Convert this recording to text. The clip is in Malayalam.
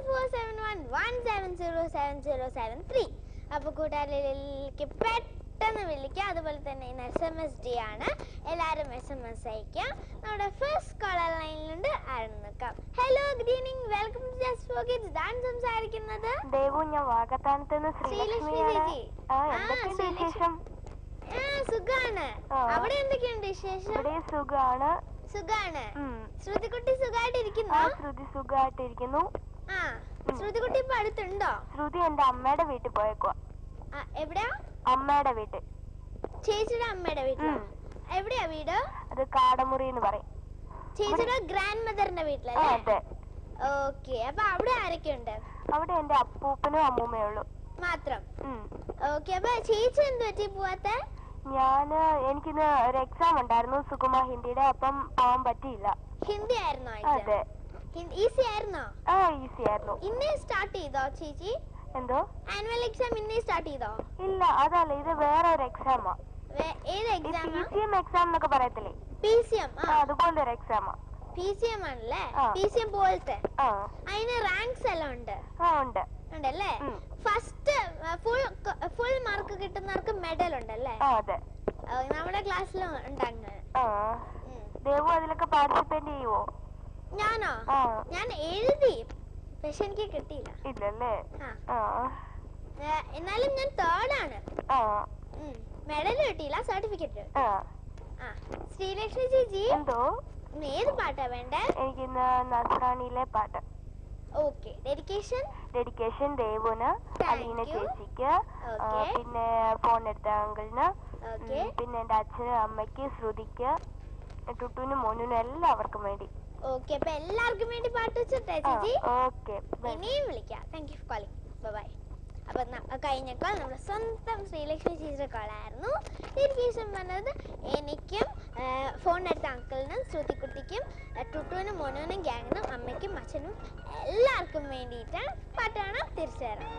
9471170773. അപ്പോൾ കൂട്ടുകാരിലേക്ക് പെട്ടെന്ന് വിളിക്കുക. അതുപോലെ തന്നെ ഇന്ന് SMS ആണ്. എല്ലാവരും SMS അയക്കാം. നമ്മുടെ ഫസ്റ്റ് കോളർ ലൈനിലുണ്ട്. ആരെന്ന് നോക്കാം. Hello, good evening, welcome to just for kids. ഞാൻ സംസാരിക്കുന്നത് ദേവു, ഞാൻ വാകത്താനത്ത് നിന്ന് ശ്രീലക്ഷ്മി ചേച്ചി. സുഖാണ്. അവിടെ എന്തൊക്കെയുണ്ട് വിശേഷം? സുഖാണ്. സുഖാണ്. ശ്രുതികുട്ടി സുഖമായിട്ടിരിക്കുന്നു? ശ്രുതി സുഖമായിട്ടിരിക്കുന്നു. ശ്രുതികുട്ടി ഇപ്പൊ അടുത്തുണ്ടോ? ശ്രുതി എന്റെ അമ്മയുടെ വീട്ടിൽ പോയേക്കോ. എവിടെയാ? അമ്മയുടെ വീട്ടിൽ. ചേച്ചിയുടെ അമ്മയുടെ വീട്ടിൽ. എവിടെയാ വീട്? അത് കാടമുറി എന്ന് പറയും. ചേച്ചിയുടെ ഗ്രാൻഡ് മദറിന്റെ വീട്ടിലല്ലേ? അതെ. ഓക്കെ. അപ്പൊ അവിടെ ആരൊക്കെയുണ്ട്? അവിടെ എന്റെ അപ്പൂപ്പനും അമ്മൂമ്മയും ഉള്ളു മാത്രം. ഓക്കെ. അപ്പൊ ചേച്ചി എന്ത് പറ്റി പോവാത്ത? എനിക്കിന്ന് ഒരു എക്സാം ഉണ്ടായിരുന്നു, സുകുമ ഹിന്ദിയുടെ. അപ്പം പോവാൻ പറ്റിയില്ല. ഹിന്ദി ആയിരുന്നോ? അതെ. ഈസി ആയിരുന്നോ? ഈസി ആയിരുന്നു. ഇന്നേ സ്റ്റാർട്ട് ചെയ്തോ ചേച്ചി? എന്തോ? ആനുവൽ എക്സാം ഇന്നേ സ്റ്റാർട്ട് ചെയ്തോ? ഇല്ല, അതല്ല, ഇത് വേറെ ഒരു എക്സാമാ. ഏത് എക്സാം? PCM എക്സാം എന്നൊക്കെ പറയത്തില്ലേ? PCM. അതുപോലെ ഒരു എക്സാമാ. PCM ആണല്ലേ? PCM പോലത്തെ. അതിന് റാങ്ക്സ് എല്ലാം ഉണ്ട്? ഉണ്ടല്ലേ? ഫസ്റ്റ് ഫുൾ മാർക്ക് കിട്ടുന്നവർക്ക് മെഡൽ ഉണ്ടല്ലേ? അതെ. നമ്മുടെ ക്ലാസ്സിലും ഉണ്ടാകുന്നത്. ദേവു അതിലൊക്കെ പാർട്ടിസിപ്പേറ്റ് ചെയ്യുവോ? ഞാനോ? ഞാൻ എഴുതി, പക്ഷെ എനിക്ക് കിട്ടിയില്ല. ഇല്ലല്ലേ? എന്നാലും ഞാൻ തേർഡ് ആണ്. മെഡൽ കിട്ടിയില്ല, സർട്ടിഫിക്കറ്റ്. ശ്രീലക്ഷ്മി ചേച്ചി, എന്തോ ഏത് പാട്ടാ വേണ്ടേ? എനിക്ക് നസ്രാണിയിലെ പാട്ട്. ഓക്കെ. ഡെഡിക്കേഷൻ ദേവുന്, അലീന ചേച്ചിക്ക്, പിന്നെ ഫോൺ എടുത്ത അങ്കിളിന്, പിന്നെ എന്റെ അച്ഛനും അമ്മയ്ക്ക്, ശ്രുതിക്ക്, ടുട്ടുവിനും മോനുനും എല്ലാവർക്കും വേണ്ടി. ഓക്കെ. അപ്പൊ എല്ലാവർക്കും വേണ്ടി പാട്ട് വെച്ചിട്ടേ ചേച്ചി? ഓക്കെ. ഇനിയും വിളിക്കാം. Thank you for calling. Bye. അപ്പൊ കഴിഞ്ഞ കോൾ നമ്മുടെ സ്വന്തം ശ്രീലക്ഷ്മി ചേച്ചിയുടെ കോളായിരുന്നു. ഡെഡിക്കേഷൻ പറഞ്ഞത് എനിക്കും ഫോൺ എടുത്ത അങ്കിളിനും ശ്രുതിക്കുട്ടിക്കും ടുട്ടുവിനും മോനുവിനും ഗ്യാങ്ങിനും അമ്മയ്ക്കും അച്ഛനും എല്ലാവർക്കും വേണ്ടിയിട്ടാണ് പാട്ട് കാണാം. തിരിച്ചു തരാം.